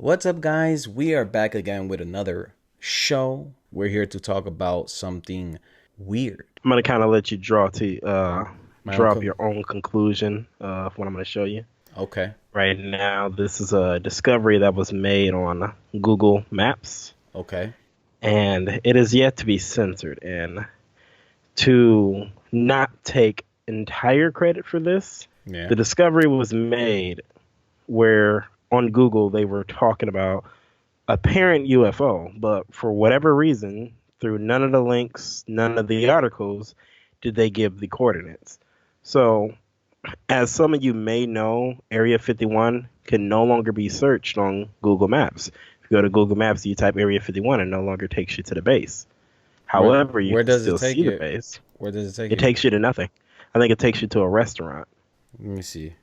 What's up, guys? We are back again with another show. We're here to talk about something weird. I'm gonna kind of let you My draw up uncle. your own conclusion of what I'm gonna show you. Okay. Right now, this is a discovery that was made on Google Maps, Okay. and it is yet to be censored. And to not take entire credit for this, Yeah. the discovery was made where on Google they were talking about a parent UFO, but for whatever reason, through none of the links, none of the articles, did they give the coordinates. So, as some of you may know, Area 51 can no longer be searched on Google Maps. If you go to Google Maps, you type Area 51, it no longer takes you to the base. Where However, you where can does it still take see the you? base. Where does it take It you? takes you to nothing. I think it takes you to a restaurant. Let me see.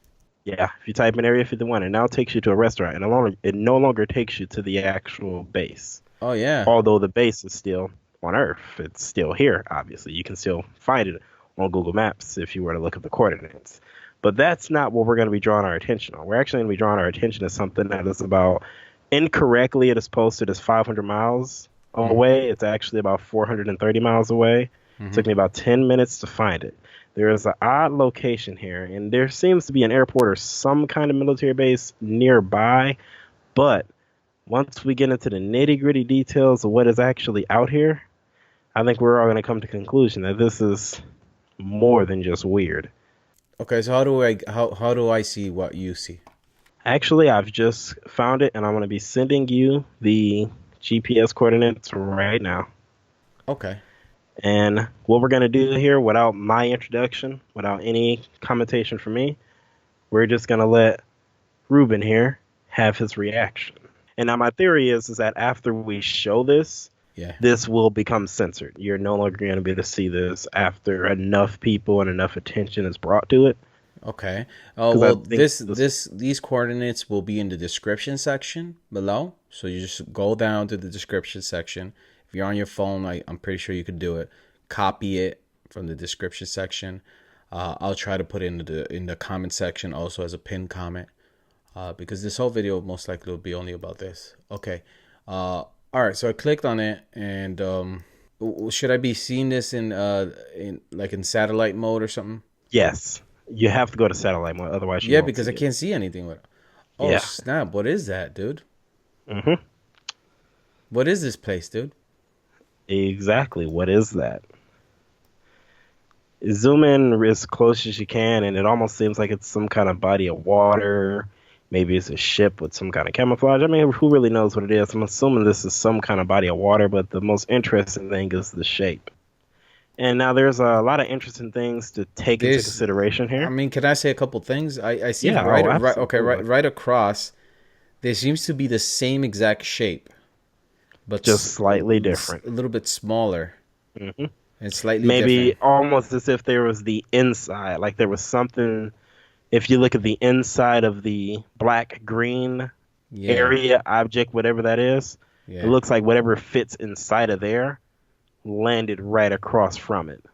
Yeah, if you type in Area 51, it now takes you to a restaurant, and it no longer takes you to the actual base. Oh yeah. Although the base is still on Earth, it's still here, obviously. You can still find it on Google Maps if you were to look at the coordinates. But that's not what we're going to be drawing our attention on. We're actually going to be drawing our attention to something that is about incorrectly, it is posted as 500 miles Mhm. away. It's actually about 430 miles away. It Mhm. took me about 10 minutes to find it. There is an odd location here, and there seems to be an airport or some kind of military base nearby, but once we get into the nitty gritty details of what is actually out here, I think we're all going to come to the conclusion that this is more than just weird. Okay. So how do I see what you see? Actually, I've just found it and I'm going to be sending you the GPS coordinates right now. Okay. And what we're going to do here, without my introduction, without any commentation from me, we're just going to let Ruben here have his reaction. And now my theory is that after we show this, Yeah. this will become censored. You're no longer going to be able to see this after enough people and enough attention is brought to it. Okay. Oh Because I well, think this this, this these coordinates will be in the description section below. So you just go down to the description section. If you're on your phone, I'm pretty sure you could do it. Copy it from the description section. I'll try to put it in the comment section also as a pinned comment. Because this whole video most likely will be only about this. Okay. All right. So I clicked on it, and should I be seeing this in satellite mode or something? yes, you have to go to satellite mode, otherwise you Yeah, won't because I see it. can't see anything with it. Oh Yeah. snap! What is that, dude? hmm What is this place, dude? Exactly. What is that? Zoom in as close as you can, and it almost seems like it's some kind of body of water. Maybe it's a ship with some kind of camouflage. I mean, who really knows what it is? I'm assuming this is some kind of body of water, but the most interesting thing is the shape. And now there's a lot of interesting things to take into This, consideration I here. mean, can I say a couple things? I see Yeah, right, oh, right, okay, absolutely. right across. There seems to be the same exact shape, but Just slightly different. a little bit smaller hmm and slightly Maybe different. almost as if there was the inside, like there was something. If you look at the inside of the black green Yeah, area object, whatever that is, it yeah. looks like whatever fits inside of there landed right across from it.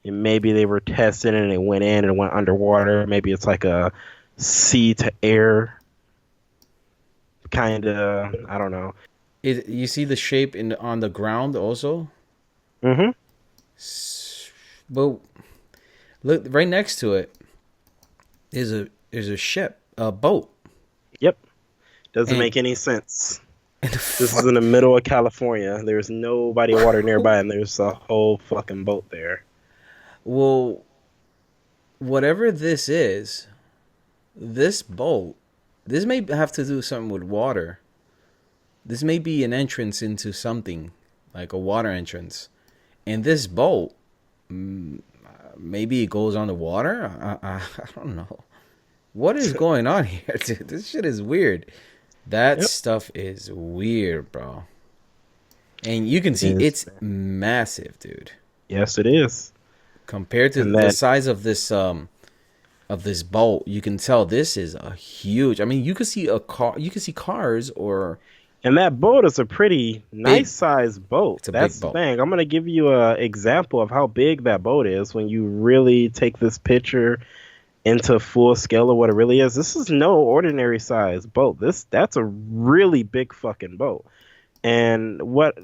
And maybe they were testing it and it went in and went underwater. Maybe it's like a sea to air kind of. I don't know. You see the shape in on the ground also. hmm But look right next to it is a ship, a boat, Yep. Doesn't and make any sense. and the This is fuck. in the middle of California. There's no body of water nearby, and there's a whole fucking boat there. Well, whatever this is, this boat, this may have to do something with water. This may be an entrance into something, like a water entrance. And this boat, maybe it goes on the water. I don't know. What is going on here, dude? This shit is weird. That Yep. stuff is weird, bro. And you can It see is. it's massive, dude. Yes, it is. Compared to And the that size of this boat, you can tell this is a huge. I mean, you could see a car. You could see cars or and that boat is a pretty big. nice sized boat. It's a big That's the boat. thing. I'm gonna give you a example of how big that boat is when you really take this picture into full scale of what it really is, this is no ordinary size boat. That's a really big fucking boat. And what?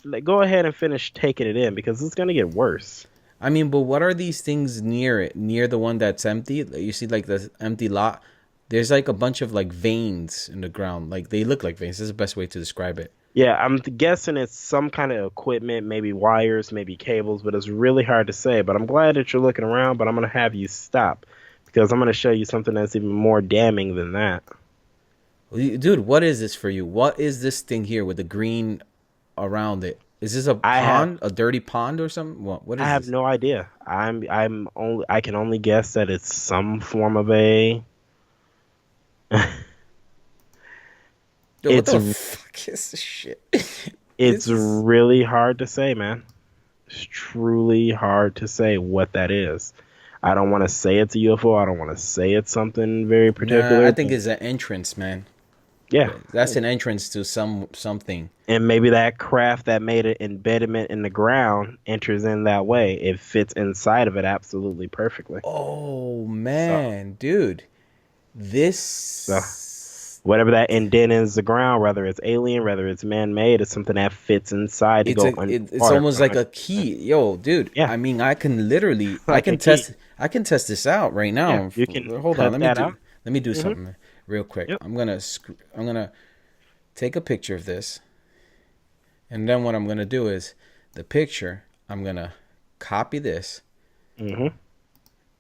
Like, go ahead and finish taking it in because it's gonna get worse. I mean, but what are these things near it? Near the one that's empty? Like, you see, like the empty lot. There's like a bunch of like veins in the ground. Like they look like veins. This is the best way to describe it. Yeah, I'm guessing it's some kind of equipment, maybe wires, maybe cables, but it's really hard to say. But I'm glad that you're looking around, but I'm gonna have you stop because I'm gonna show you something that's even more damning than that. Dude, what is this for you? What is this thing here with the green around it? Is this a I have pond, a dirty pond or something? What I is have this? no idea. I can only guess that it's some form of a Dude, what it's the fuck is this shit? it's This is really hard to say, man. It's truly hard to say what that is. I don't want to say it's a UFO. I don't want to say it's something very Nah, I particular, think but it's an entrance, man. yeah. That's an entrance to something. And maybe that craft that made an embedment in the ground enters in that way. It fits inside of it absolutely perfectly. Oh So, man, dude. so This whatever that indent is the ground, whether it's alien, whether it's man-made, it's something that fits inside to it's go it's underwater almost for like a 100%. key. Yo, dude, Yeah, I mean, I can literally like a key. I can test this out right Yeah, now. you can Hold on, cut that out. let me do Hmm. something real quick. Yep. I'm going to take a picture of this, and then what I'm going to do is the picture, I'm going to copy this Hmm.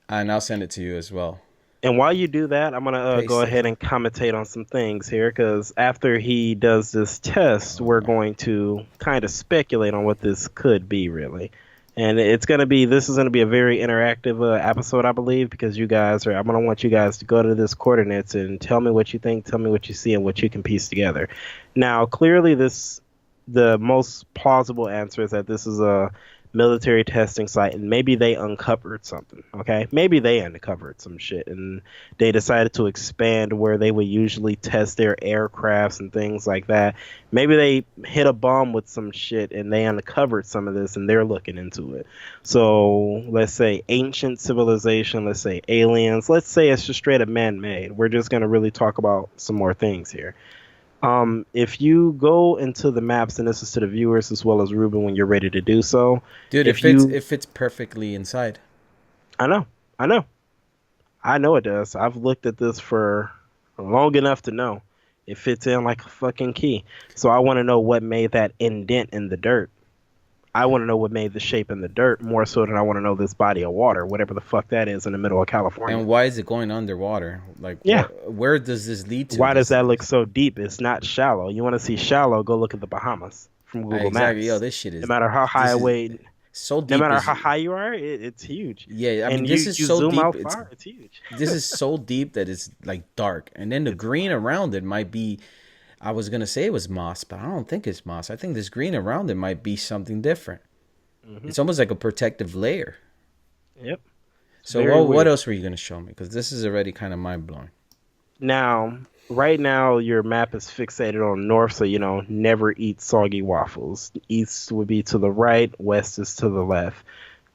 and I'll send it to you as well. And while you do that, I'm gonna go Paste it. ahead and commentate on some things here, because after he does this test, we're going to kind of speculate on what this could be, really. And this is gonna be a very interactive episode, I believe, because I'm gonna want you guys to go to this coordinates and tell me what you think, tell me what you see, and what you can piece together. Now, clearly, the most plausible answer is that this is a military testing site and maybe they uncovered something. Okay, maybe they uncovered some shit and they decided to expand where they would usually test their aircrafts and things like that. Maybe they hit a bomb with some shit and they uncovered some of this and they're looking into it. So let's say ancient civilization, let's say aliens, let's say it's just straight up man-made. We're just going to really talk about some more things here. If you go into the maps, and this is to the viewers as well as Ruben when you're ready to do so, Dude, if you, it fits perfectly inside. I know, I know, I know it does. I've looked at this for long enough to know it fits in like a fucking key. So I want to know what made that indent in the dirt. I want to know what made the shape in the dirt more so than I want to know this body of water, whatever the fuck that is in the middle of California. And why is it going underwater? Like, Yeah. where does this lead to? Why does This, that look so deep? It's not shallow. You want to see shallow? Go look at the Bahamas from Google exactly. Yo, Maps. this shit No is matter how high this is away, so no deep. matter Is how high you are, it's huge. yeah. I mean, And this you is you so zoom deep. out far, it's huge. This is so deep that it's like dark, and then the It's green around it might be. I was gonna say it was moss, but I don't think it's moss. I think this green around it might be something different. hmm It's almost like a protective layer. Yep. It's So very what weird. else were you gonna show me? Because this is already kind of mind blowing. Now, right now, your map is fixated on north, so never eat soggy waffles. East would be to the right, west is to the left.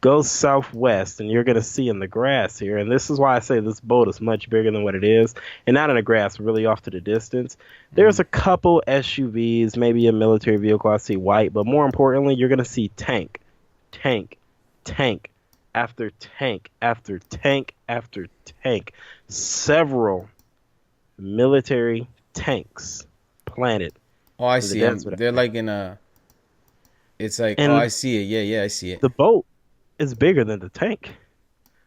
Go southwest, and you're going to see in the grass here, and this is why I say this boat is much bigger than what it is, and not in the grass, really off to the distance. There's a couple SUVs, maybe a military vehicle. I see white, but more importantly, you're going to see tank, tank after tank after tank after tank. Several military tanks planted Oh, I in the see them. desert. They're like in a. It's like, oh, I And see it. Yeah, yeah, I see it. the boat is bigger than the tank.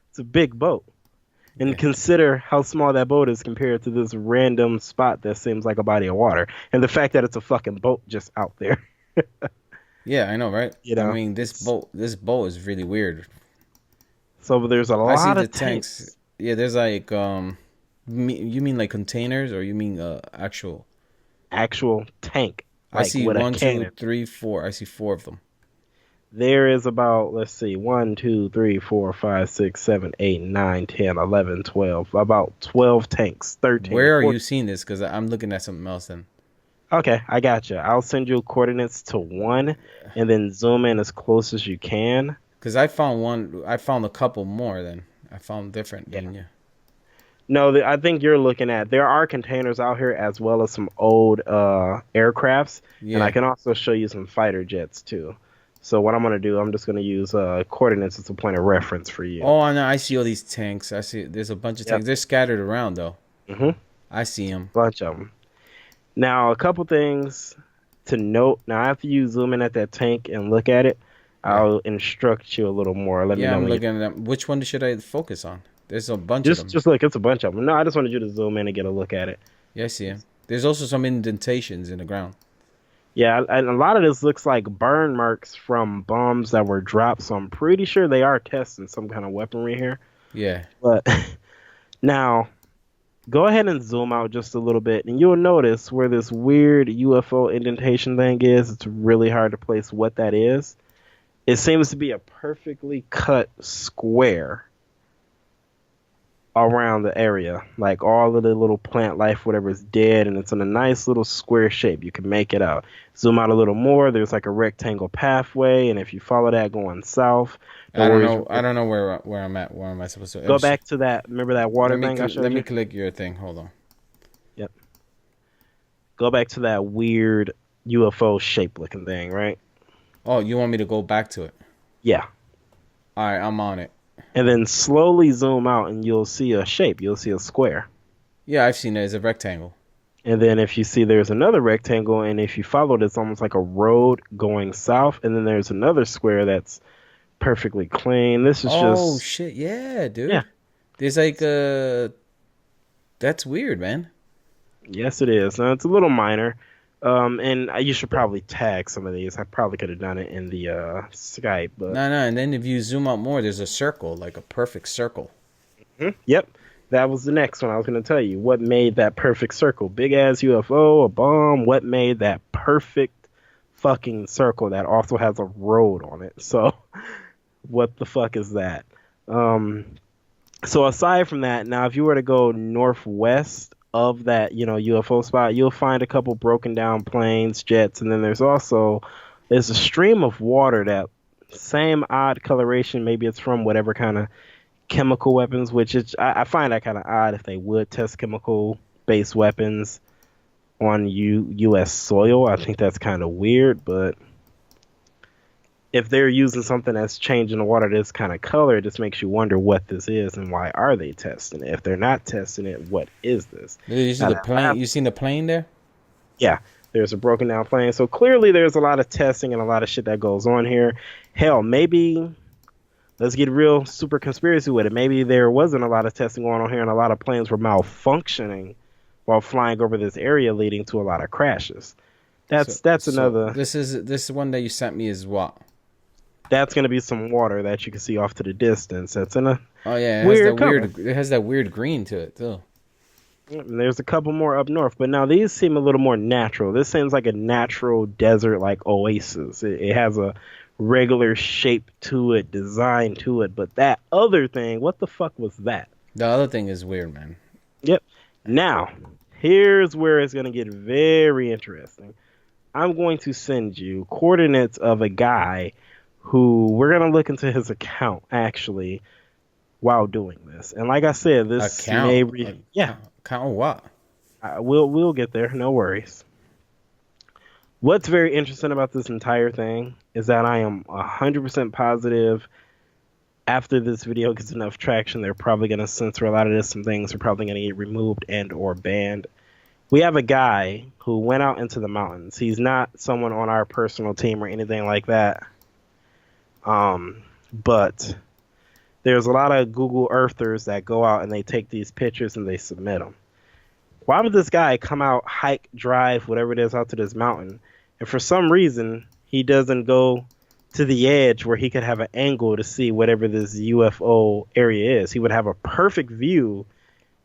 It's a big boat. And Yeah, consider how small that boat is compared to this random spot that seems like a body of water. And the fact that it's a fucking boat just out there. yeah, I know, right? You I know, mean, it's this boat is really weird. so there's a I see lot the of tanks. tanks. Yeah, there's like you mean like containers or you mean actual? Actual tank, I like see with a one, two, cannon. three, four. I see four of them. There is about, let's see, 1, 2, 3, 4, 5, 6, 7, 8, 9, 10, 11, 12. About 12 tanks, 13, Where are you 14. seeing this? Because I'm looking at something else then. Okay, I got you. I'll send you coordinates to one and then zoom in as close as you can. Because I found one. I found a couple more. Then I found different Yeah. than you. No, I think you're looking at there are containers out here as well as some old aircrafts, and I Yeah. can also show you some fighter jets too. So what I'm gonna do, I'm just gonna use coordinates as a point of reference for you. Oh, I know. I see all these tanks. I see. There's a bunch of Yep. tanks. They're scattered around though. hmm I see them. Bunch of them. Now, a couple things to note. Now, after you zoom in at that tank and look at it, Yeah. I'll instruct you a little more. Let me Yeah, know I'm when you looking at them. Which one should I focus on? There's a bunch of them. just look. It's a bunch of them. No, I just wanted you to zoom in and get a look at it. Yeah, I see them. There's also some indentations in the ground. Yeah, and a lot of this looks like burn marks from bombs that were dropped. So I'm pretty sure they are testing some kind of weaponry here. Yeah. But now, go ahead and zoom out just a little bit, and you'll notice where this weird UFO indentation thing is. It's really hard to place what that is. It seems to be a perfectly cut square around the area. Like all of the little plant life, whatever is dead, and it's in a nice little square shape. You can make it out. Zoom out a little more. There's like a rectangle pathway, and if you follow that going south, no I don't worries. know. I don't know where I'm at. Where am I supposed to? Go back to that. Remember that water thing I Let showed me you? click your thing. Hold on. Yep. Go back to that weird UFO shape looking thing, right? Oh, you want me to go back to it? Yeah. All right, I'm on it. And then slowly zoom out, and you'll see a shape. You'll see a square. Yeah, I've seen it. It's a rectangle. And then if you see there's another rectangle, and if you follow it, it's almost like a road going south. And then there's another square that's perfectly clean. This is Oh just, shit! Yeah, dude. yeah, There's like That's weird, man. yes, it is. Now, it's a little minor. And you should probably tag some of these. I probably could have done it in the Skype, but No, no. And then if you zoom out more, there's a circle, like a perfect circle. yep, that was the next one I was going to tell you. What made that perfect circle? Big ass UFO, a bomb. What made that perfect fucking circle that also has a road on it? So, what the fuck is that? Um, so aside from that, now if you were to go northwest of that, UFO spot, you'll find a couple broken down planes, jets, and then there's a stream of water that same odd coloration. Maybe it's from whatever kind of chemical weapons, which is I find that kind of odd if they would test chemical based weapons on U.S. soil. I think that's kind of weird, but if they're using something that's changing the water this kind of color, it just makes you wonder what this is and why are they testing it. If they're not testing it, what is this? Dude, you see Now, the that plane? lab- You seen the plane there? yeah, there's a broken down plane. So clearly there's a lot of testing and a lot of shit that goes on here. Hell, maybe let's get real super conspiracy with it. Maybe there wasn't a lot of testing going on here and a lot of planes were malfunctioning while flying over this area, leading to a lot of crashes. That's another. This one that you sent me is what? That's going to be some water that you can see off to the distance. That's in a Oh yeah, weird color. It has that weird green to it too. And there's a couple more up north, but now these seem a little more natural. This seems like a natural desert like oasis. It has a regular shape to it, design to it, but that other thing, what the fuck was that? The other thing is weird, man. Yep. Now, here's where it's going to get very interesting. I'm going to send you coordinates of a guy who we're going to look into his account actually while doing this. And like I said, this may Account what? we'll get there, no worries. What's very interesting about this entire thing is that I am 100% positive after this video gets enough traction, they're probably going to censor a lot of this. Some things are probably going to get removed and or banned. We have a guy who went out into the mountains. He's not someone on our personal team or anything like that. But there's a lot of Google Earthers that go out and they take these pictures and they submit them. Why would this guy come out, hike, drive, whatever it is, out to this mountain, and for some reason he doesn't go to the edge where he could have an angle to see whatever this UFO area is? He would have a perfect view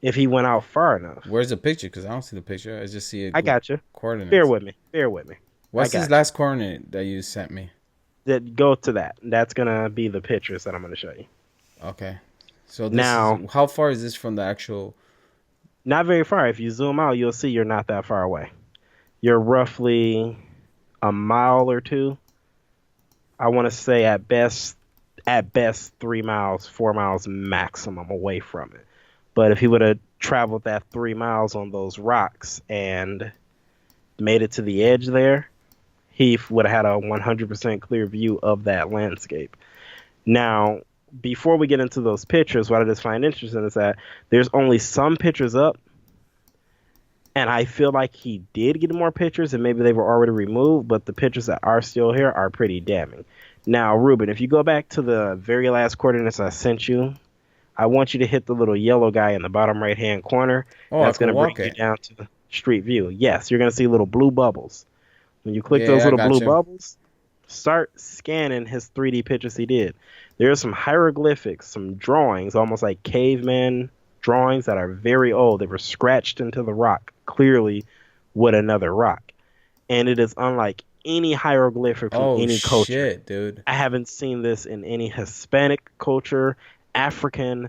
if he went out far enough. Where's the picture? Because I don't see the picture. I just see it. I got you. Coordinates. Bear with me. What's his last coordinate that you sent me? Go to that. That's gonna be the pictures that I'm gonna show you. Okay. So how far is this from the actual? Not very far. If you zoom out, you'll see you're not that far away. You're roughly a mile or two. I want to say at best 3 miles, 4 miles maximum away from it. But if he would have traveled that 3 miles on those rocks and made it to the edge there, he would have had a 100% clear view of that landscape. Now, before we get into those pictures, what I just find interesting is that there's only some pictures up, and I feel like he did get more pictures, and maybe they were already removed, but the pictures that are still here are pretty damning. Now, Ruben, if you go back to the very last coordinates I sent you, I want you to hit the little yellow guy in the bottom right-hand corner. Oh, I That's can going to bring walk you it. down to the street view. Yes, you're going to see little blue bubbles. When you click those Yeah, I little got blue you. bubbles, start scanning his 3D pictures he did. There are some hieroglyphics, some drawings, almost like caveman drawings that are very old. They were scratched into the rock, clearly with another rock. And it is unlike any hieroglyphic from Oh any culture. shit, dude. I haven't seen this in any Hispanic culture, African,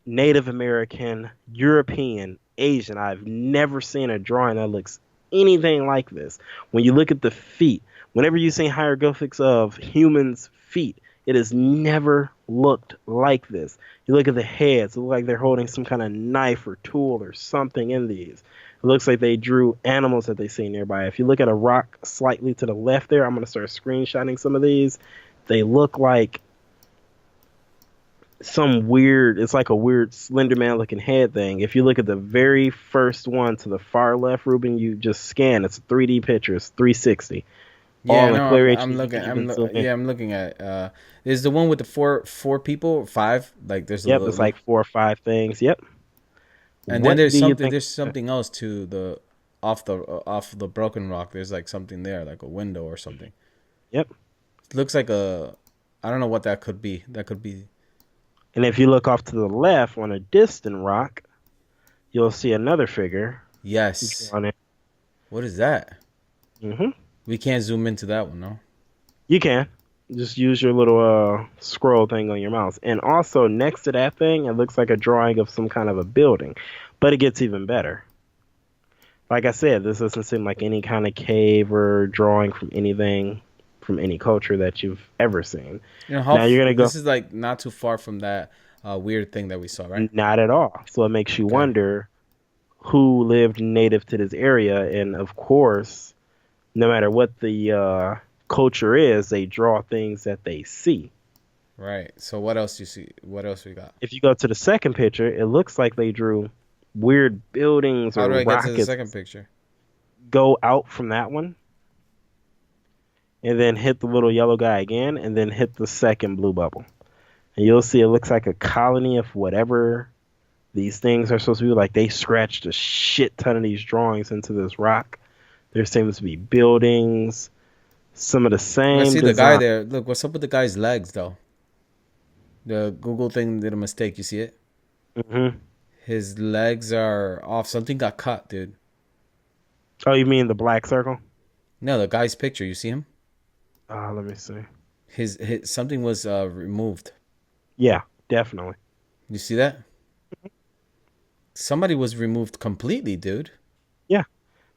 Native American, European, Asian. I've never seen a drawing that looks anything like this. When you look at the feet, whenever you see hieroglyphics of humans' feet, it has never looked like this. You look at the heads, it looks like they're holding some kind of knife or tool or something in these. It looks like they drew animals that they see nearby. If you look at a rock slightly to the left there, I'm going to start screenshotting some of these. They look like some weird, it's like a weird Slender Man looking head thing. If you look at the very first one to the far left, Ruben, you just scan. It's a 3D picture. It's 360. Yeah, All in no, clear I'm HD. You looking. can even zoom in. I'm looking at. Is the one with the four people, five? Like there's a Yep, it's little, like 4 or 5 things. Yep. and then What do you think? There's something else to the off the broken rock. There's like something there, like a window or something. Yep. It looks like a. I don't know what that could be. That could be. And if you look off to the left on a distant rock, you'll see another figure Yes. on it. What is that? Hmm. We can't zoom into that one, no. You can. Just use your little scroll thing on your mouse. And also next to that thing, it looks like a drawing of some kind of a building. But it gets even better. Like I said, this doesn't seem like any kind of cave or drawing from anything from any culture that you've ever seen. You know Now you're gonna go, this is like not too far from that weird thing that we saw, right? not at all. So it makes you Okay. wonder who lived native to this area. And of course, no matter what the culture is, they draw things that they see. Right. So what else you see? What else we got? If you go to the second picture, it looks like they drew weird buildings How or do I get to the rockets. second picture? Go out from that one and then hit the little yellow guy again and then hit the second blue bubble. And you'll see it looks like a colony of whatever these things are supposed to be. Like they scratched a shit ton of these drawings into this rock. There seems to be buildings, some of the Let's same see the guy design. there. Look, what's up with the guy's legs though? The Google thing did a mistake. You see it? Hmm. His legs are off. Something got cut, dude. Oh, you mean the black circle? No, the guy's picture. You see him? Let me see. His something was removed. Yeah, definitely. You see that? Somebody was removed completely, dude. Yeah,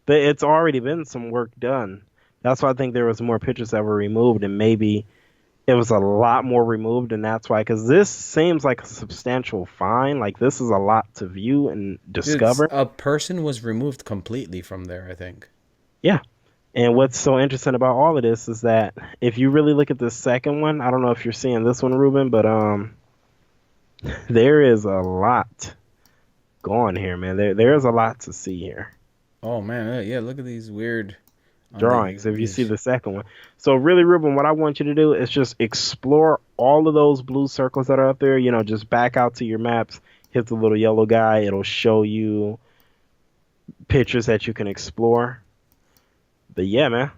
but it's already been some work done. That's why I think there was more pictures that were removed, and maybe it was a lot more removed, and that's why. Because this seems like a substantial find. Like this is a lot to view and Dude, discover. a person was removed completely from there, I think. Yeah. And what's so interesting about all of this is that if you really look at the second one, I don't know if you're seeing this one, Ruben, but there is a lot going here, man. There is a lot to see here. Oh man, yeah, look at these weird Drawings if you see the second one. So really, Ruben, what I want you to do is just explore all of those blue circles that are up there. You know, just back out to your maps, hit the little yellow guy. It'll show you pictures that you can explore. But yeah, man.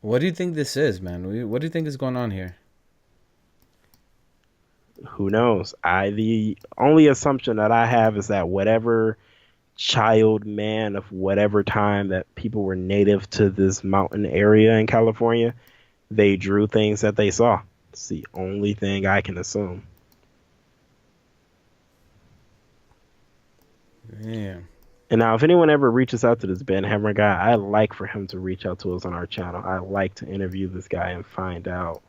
What do you think this is, man? What do you think is going on here? Who knows? The only assumption that I have is that whatever child man of whatever time that people were native to this mountain area in California, they drew things that they saw. It's the only thing I can assume. Yeah. And now, if anyone ever reaches out to this Ben Hammer guy, I like for him to reach out to us on our channel. I like to interview this guy and find out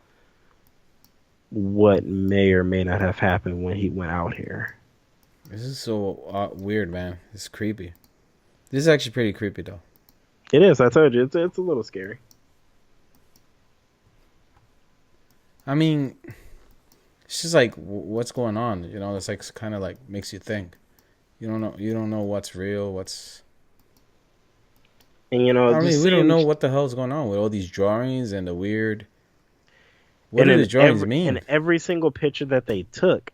what may or may not have happened when he went out here. This is so weird, man. It's creepy. This is actually pretty creepy, though. It is. I told you, it's a little scary. I mean, it's just like what's going on. You know, it's like kind of like makes you think. You don't know. You don't know what's real. What's And you know, I it mean, just we don't know seems. what the hell's going on with all these drawings and the weird. What And do the drawings in mean? every single picture that they took,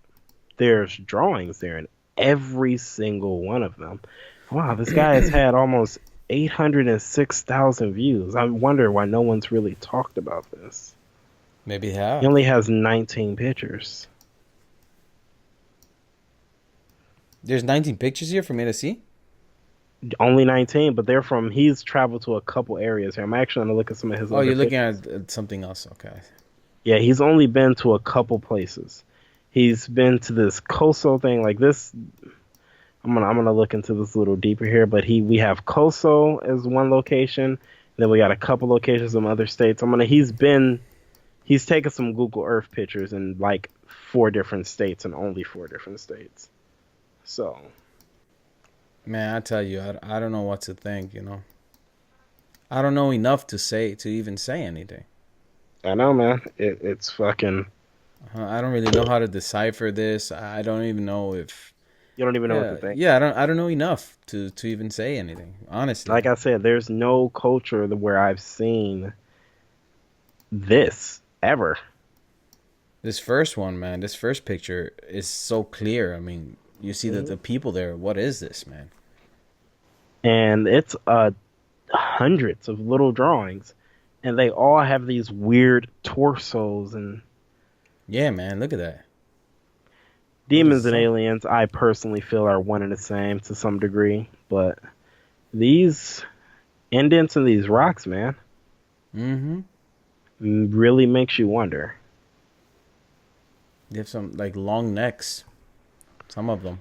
there's drawings there in every single one of them. Wow, this guy has had almost 806,000 views. I wonder why no one's really talked about this. Maybe He have. only has 19 pictures. There's 19 pictures here for me to see. Only 19, but they're from. He's traveled to a couple areas here. I'm actually gonna look at some of his Oh, other you're looking pictures. at something else. Okay. Yeah, he's only been to a couple places. He's been to this coastal thing like this. I'm gonna look into this a little deeper here, but we have Coso as one location. Then we got a couple locations in other states. He's taken some Google Earth pictures in like 4 different states and only 4 different states. So Man, I tell you, I don't know what to think. You know, I don't know enough to even say anything. I know, man. It's fucking. I don't really know how to decipher this. I don't even know if. You don't even know what to Yeah, think. yeah. I don't know enough to even say anything. Honestly, Like I said, there's no culture where I've seen this ever. this first one, man. This first picture is so clear. I mean, you see that Mhm. the people there. What is this, man? And it's hundreds of little drawings, and they all have these weird torsos and Yeah, man. Look at that. What demons is and up? aliens. I personally feel are one and the same to some degree, but these indents in these rocks, man, Mm-hmm. really makes you wonder. They have some like long necks. Some of them.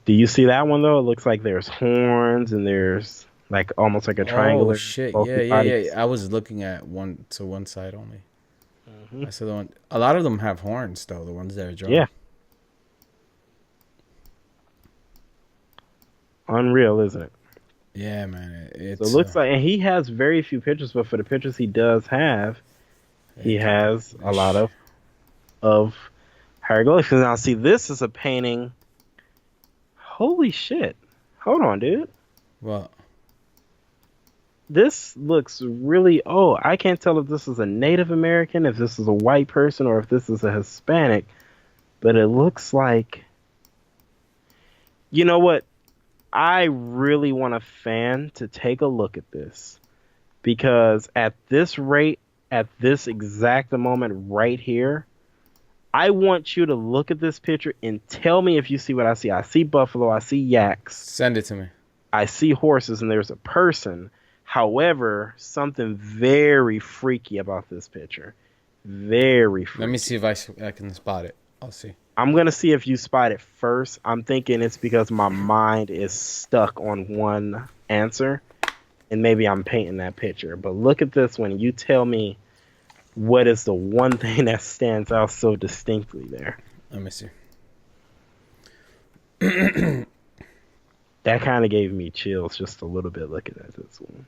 Do you see that one though? It looks like there's horns and there's like almost like a Oh triangular shit! both Yeah, the yeah, bodies. yeah. I was looking at one side only. Hmm. I saw the one. A lot of them have horns though. The ones that are Yeah, drawn. unreal, isn't it? Yeah, man. So it It's looks like, and he has very few pictures, but for the pictures he does have, he it can. has a lot of hieroglyphs. Now, see, this is a painting. Holy shit! Hold on, dude. Well, This looks really. Oh, I can't tell if this is a Native American, if this is a white person, or if this is a Hispanic. But it looks like. You know what? I really want a fan to take a look at this because at this rate, at this exact moment right here, I want you to look at this picture and tell me if you see what I see. I see buffalo, I see yaks, send it to me. I see horses, and there's a person. However, something very freaky about this picture. Very Let me see freaky. if I can spot it. I'll see. I'm going to see if you spot it first. I'm thinking it's because my mind is stuck on one answer, and maybe I'm painting that picture. But look at this one. You tell me what is the one thing that stands out so distinctly there. Let me see. That kind of gave me chills just a little bit looking at this one.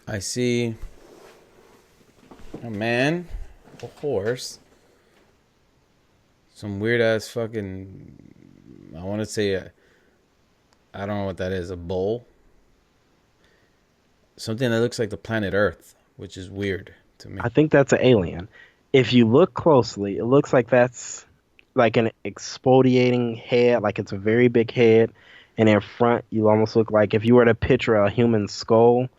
I see a man, a horse, some weird ass fucking. I want to say I don't know what that is. A bull. Something that looks like the planet Earth, which is weird to me. I think that's an alien. If you look closely, it looks like that's like an exfoliating head, like it's a very big head. And in front, you almost look like if you were to picture a human skull,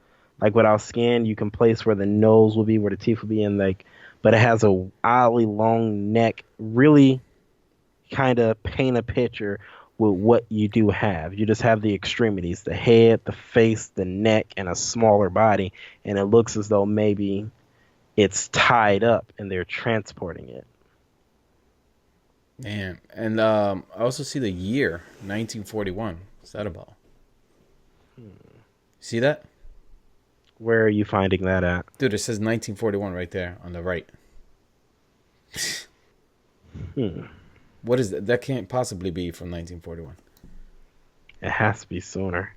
like without skin, you can place where the nose will be, where the teeth will be, and like, but it has a oddly long neck. Really, kind of paint a picture with what you do have. You just have the extremities, the head, the face, the neck, and a smaller body, and it looks as though maybe it's tied up and they're transporting it. Man, and I also see the year 1941. What's that about? See that? Where are you finding that at? Dude, it says 1941 right there on the right. Hmm. What is that? That can't possibly be from 1941. It has to be sooner.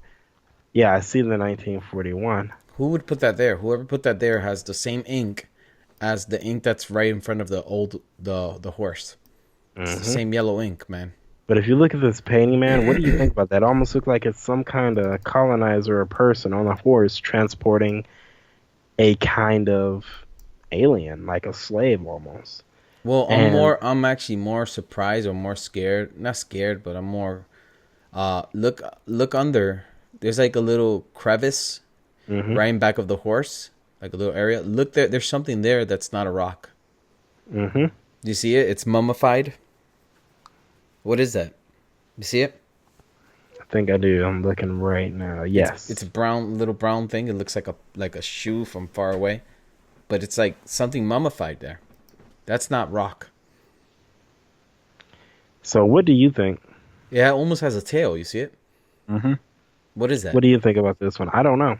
Yeah, I see the 1941. Who would put that there? Whoever put that there has the same ink as the ink that's right in front of the horse. It's the Hmm. same yellow ink, man. But if you look at this painting, man, what do you think about that? It almost looks like it's some kind of colonizer or person on a horse transporting a kind of alien, like a slave almost. Well, And I'm actually more surprised or more scared. Not scared, but I'm more look under. There's like a little crevice hmm right in back of the horse, like a little area. Look there. There's something there that's not a rock. hmm Do you see it? It's mummified. What is that? You see it? I think I do. I'm looking right now. It's a Yes. brown little brown thing. It looks like a shoe from far away, but it's like something mummified there. That's not rock. So what do you think? Yeah, it almost has a tail. You see it? hmm What is that? What do you think about this one? I don't know.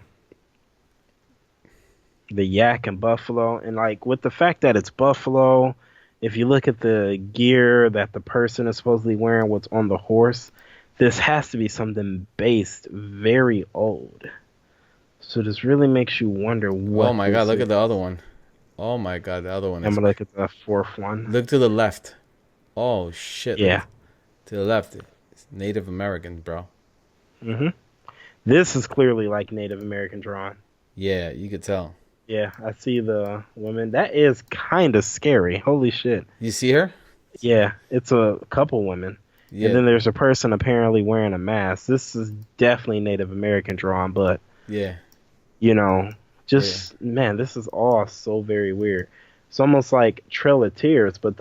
The yak and buffalo, and like with the fact that it's buffalo, if you look at the gear that the person is supposedly wearing, what's on the horse, this has to be something based very old. So this really makes you wonder Oh what my god! this Look is. at the other one. Oh my god! The other one I'm is. gonna look at the fourth one. Look to the left. Oh shit! Look Yeah. to the left. It's Native American, bro. hmm This is clearly like Native American drawing. Yeah, you could tell. Yeah, I see the woman. That is kind of scary. Holy shit. You see her? Yeah, it's a couple women. And Yeah, then there's a person apparently wearing a mask. This is definitely Native American drawn, but yeah, you know, yeah. just man, this is all so very weird. It's almost like Trail of Tears, but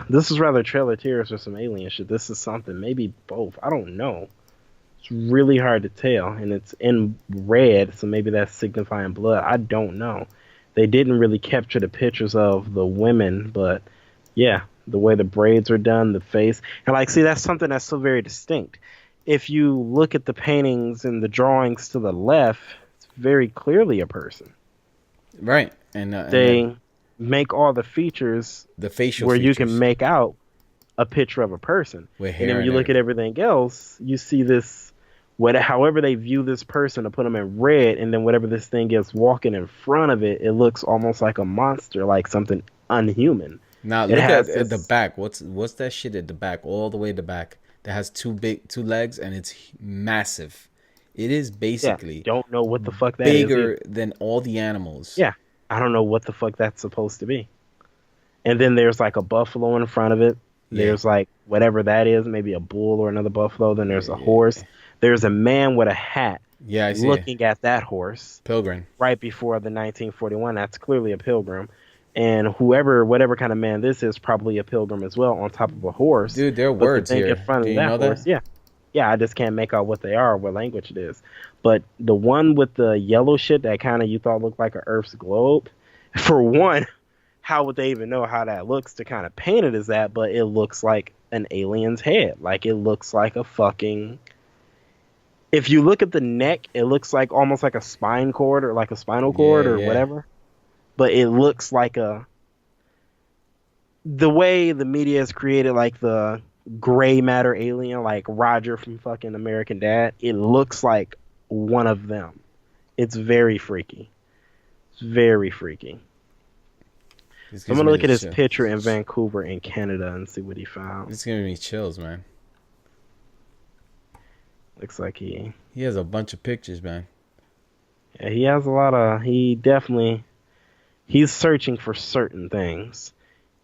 this is rather Trail of Tears or some alien shit. This is something, maybe both. I don't know. It's really hard to tell, and it's in red, so maybe that's signifying blood. I don't know. They didn't really capture the pictures of the women, but yeah, the way the braids are done, the face, and like, see, that's something that's so very distinct. If you look at the paintings and the drawings to the left, it's very clearly a person. Right. And then They make all the features the facial where you can features make out a picture of a person. with And then hair when and you look at everything. everything else, you see this, however they view this person to put them in red, and then whatever this thing is walking in front of it, it looks almost like a monster, like something unhuman. Now It look has at the this, back. What's that shit at the back? All the way to the back. That has two legs and it's massive. It is yeah, basically don't know what the fuck that is either. bigger than all the animals. Yeah, I don't know what the fuck that's supposed to be. And then there's like a buffalo in front of it. Yeah. There's like whatever that is, maybe a bull or another buffalo. Then there's a horse. Yeah, There's a man with a hat yeah, I see it. looking at that horse Pilgrim. right before the 1941. That's clearly a pilgrim. And whoever, whatever kind of man this is, probably a pilgrim as well on top of a horse. Dude, there are But the words thing in here. front Do of you know that horse, that? yeah. Yeah, I just can't make out what they are, what language it is. But the one with the yellow shit that kind of you thought looked like an Earth's globe, for one, how would they even know how that looks to kind of paint it as that? But it looks like an alien's head. Like it looks like a fucking. If you look at the neck, it looks like almost like a spine cord or like a spinal cord Yeah, or yeah. whatever. But it looks like a. The way the media has created like the gray matter alien, like Roger from fucking American Dad, it looks like one of them. It's very freaky. It's very freaky. This So I'm gives gonna me look the at his chill. picture in Vancouver in Canada and see what he found. This giving me chills, man. Looks like He has a bunch of pictures, man. yeah, he has a lot of he's searching for certain things.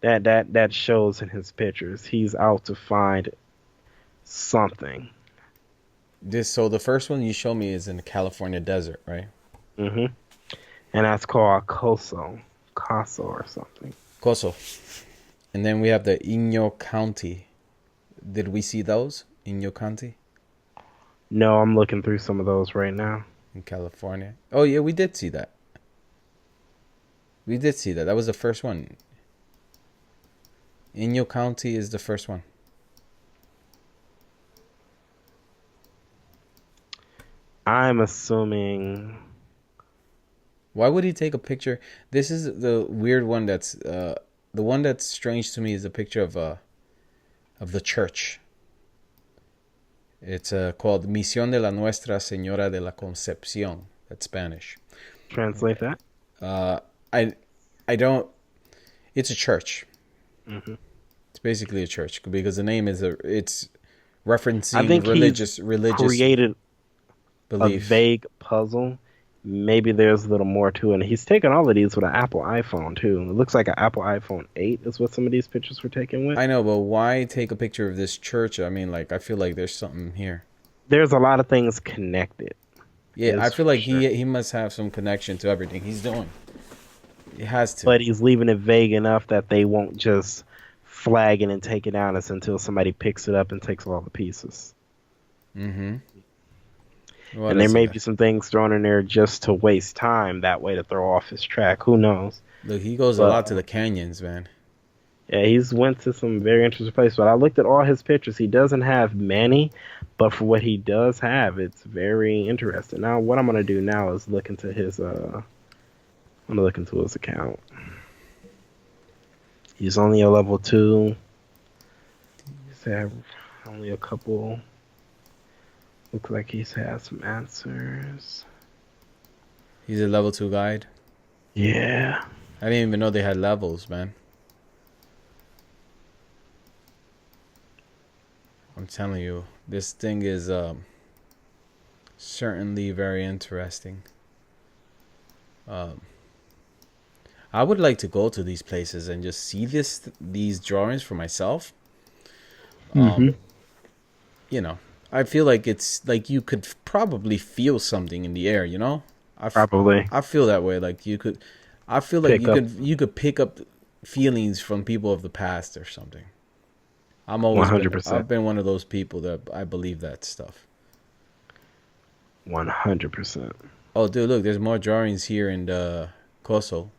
That shows in his pictures. He's out to find something. So the first one you show me is in the California desert, right? hmm And that's called Coso or something. Coso. And then we have the Inyo County. Did we see those? Inyo County No, I'm looking through some of those right now. in California. Oh yeah, we did see that. We did see that. That was the first one. Inyo County is the first one. I'm assuming. Why would he take a picture? This is the weird one. The one that's strange to me is a picture of the church. It's called Misión de la Nuestra Señora de la Concepción. That's Spanish. Translate that. Uh, I I don't. It's a church. Hmm. It's basically a church because the name it's I referencing think religious created a belief. vague puzzle. Maybe there's a little more to it. And he's taken all of these with an Apple iPhone too. It looks like an Apple iPhone 8 is what some of these pictures were taken with. I know, but why take a picture of this church? I mean, like, I feel like there's something here. There's a lot of things connected. Yeah, I Is feel for like sure. he must have some connection to everything he's doing. He has to. But he's leaving it vague enough that they won't just flag it and take it down until somebody picks it up and takes all the pieces. Mm-hmm. What And there else? may be some things thrown in there just to waste time, that way to throw off his track. Who knows? Look, he goes a But lot to the canyons, man. yeah, he's went to some very interesting places. But I looked at all his pictures. He doesn't have many, but for what he does have, it's very interesting. Now, what I'm gonna do now is look into his. I'm gonna look into his account. He's only a level 2. He's had only a couple. Looks like he's had some answers. He's a level 2 guide. Yeah. I didn't even know they had levels, man. I'm telling you, this thing is certainly very interesting. Um, I would like to go to these places and just see these drawings for myself. Mm-hmm. You know, I feel like it's like you could probably feel something in the air. You know, Probably I feel that way. Like you could, I feel like pick up. you could pick up feelings from people of the past or something. I've 100%. been one of those people that I believe that stuff. 100%. Oh, dude, look, there's more drawings here in the Koso.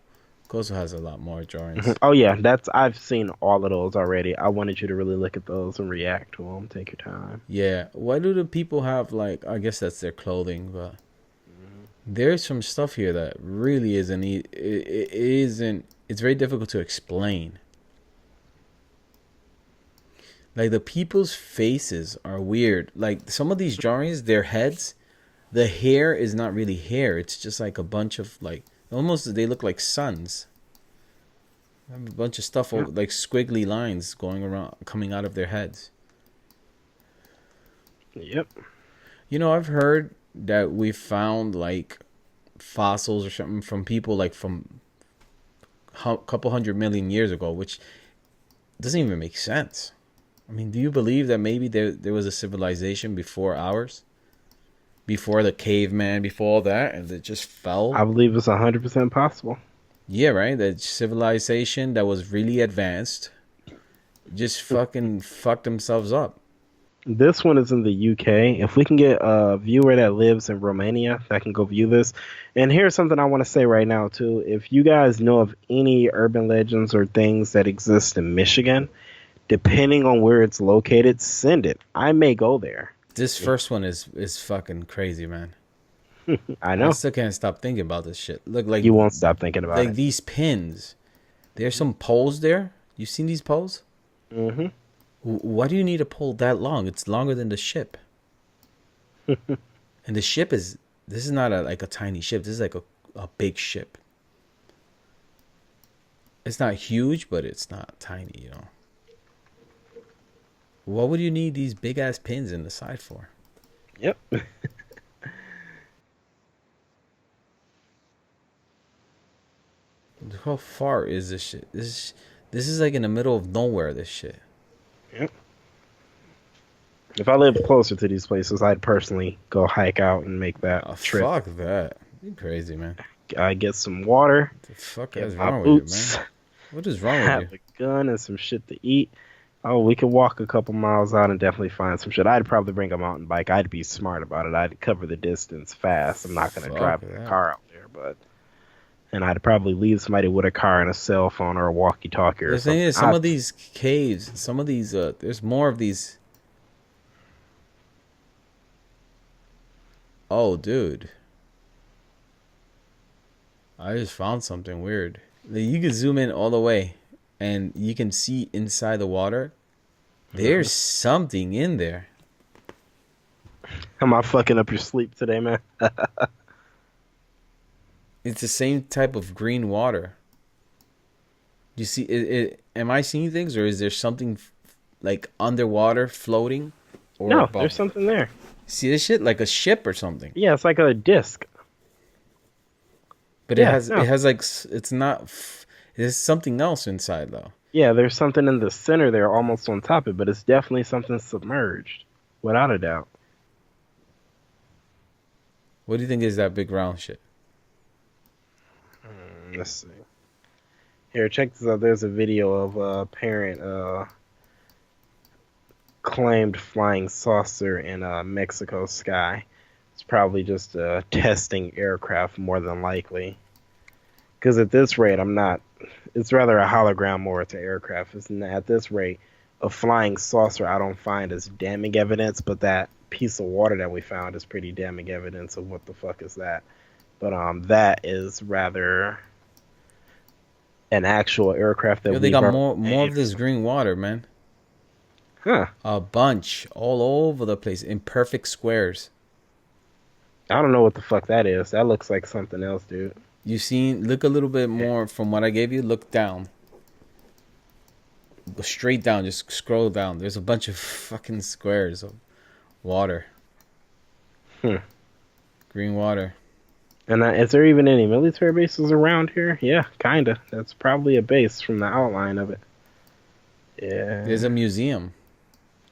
Koso has a lot more drawings. Oh yeah, I've seen all of those already. I wanted you to really look at those and react to them. Take your time. Yeah, why do the people have like? I guess that's their clothing, but there's some stuff here that really isn't. It isn't. It's very difficult to explain. Like the people's faces are weird. Like some of these drawings, their heads, the hair is not really hair. It's just like a bunch of like almost they look like suns. They have a bunch of stuff Yeah. like squiggly lines going around, coming out of their heads. Yep. You know, I've heard that we found like fossils or something from people like from a couple 100 million years ago, which doesn't even make sense. I mean, do you believe that maybe there was a civilization before ours? Before the caveman, before all that, and it just fell? I believe it's 100% possible. Yeah, right? That civilization that was really advanced just fucking fucked themselves up. This one is in the UK. If we can get a viewer that lives in Romania that can go view this. And here's something I want to say right now, too. If you guys know of any urban legends or things that exist in Michigan, depending on where it's located, send it. I may go there. This first one is fucking crazy, man. I I know. still can't stop thinking about this shit. Look like You won't stop thinking about like it. these pins. There's some poles there. You seen these poles? Hmm. Why do you need a pole that long? It's longer than the ship. And the ship is this is not like a tiny ship. This is like a big ship. It's not huge, but it's not tiny, you know. What would you need these big ass pins in the side for? Yep. How far is this shit? This is like in the middle of nowhere. This shit. Yep. If I lived closer to these places, I'd personally go hike out and make that Oh, trip. fuck that. You crazy, man. I get some water, The fuck get is my wrong with you, boots, man? What is wrong have with you? a gun and some shit to eat. Oh, we could walk a couple miles out and definitely find some shit. I'd probably bring a mountain bike. I'd be smart about it. I'd cover the distance fast. I'm not gonna Fuck drive that. a car out there, but and I'd probably leave somebody with a car and a cell phone or a walkie-talkie or The thing something. is, some of these caves, some of these, there's more of these. Oh, dude. I just found something weird. Like, you can zoom in all the way and you can see inside the water. Mhm. There's something in there. Am I fucking up your sleep today, man? It's the same type of green water. You see am I seeing things, or is there something like underwater floating or No, there's above? something there. See this shit like a ship or something. Yeah, it's like a disc. But Yeah, it no. has like it's not there's something else inside though. Yeah, there's something in the center there almost on top of it, but it's definitely something submerged. Without a doubt. What do you think is that big round shit? Let's see. Here, check this out. There's a video of a parent claimed flying saucer in Mexico sky. It's probably just a testing aircraft more than likely. Because at this rate, I'm not. It's rather a hologram more to aircraft. At this rate, a flying saucer I don't find as damning evidence, but that piece of water that we found is pretty damning evidence of what the fuck is that. But that is rather an actual aircraft that Yo, they we've got ever more of made. this green water, man. Huh. A bunch all over the place in perfect squares. I don't know what the fuck that is. That looks like something else, dude. You seen? Look a little bit more from what I gave you. Look down. Go straight down. Just scroll down. There's a bunch of fucking squares of water. Hmm. Green water. And is there even any military bases around here? Yeah, kinda. That's probably a base from the outline of it. There's Yeah. a museum.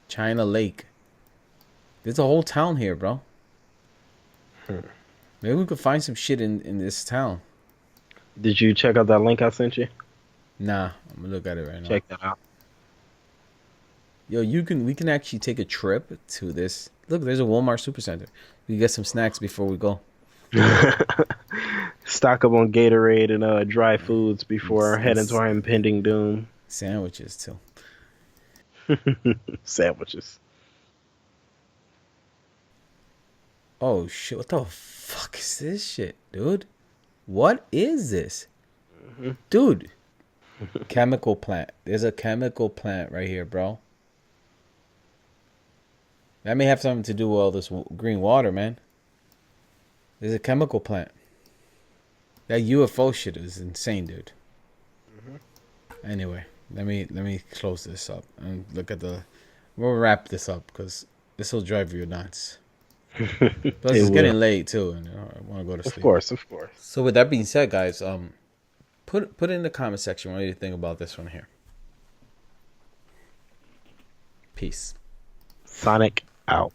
China Lake. There's a whole town here, bro. Hmm. Maybe we could find some shit in this town. Did you check out that link I sent you? Nah, I'm gonna look at it right now. Check that out. Yo, we can actually take a trip to this. Look, there's a Walmart Supercenter. We can get some snacks before we go. Stock up on Gatorade and dry foods before heading to And our impending doom. sandwiches too. Sandwiches. Oh shit! What the fuck is this shit, dude? What is this, Hmm. dude? Chemical plant. There's a chemical plant right here, bro. That may have something to do with all this green water, man. There's a chemical plant. That UFO shit is insane, dude. Anyway, let me close this up and look at the. We'll wrap this up because this will drive you nuts. Plus, It it's will. getting late too, and I want to go to Of sleep. course, of course. So, with that being said, guys, put in the comment section what do you think about this one here. Peace. Sonic out.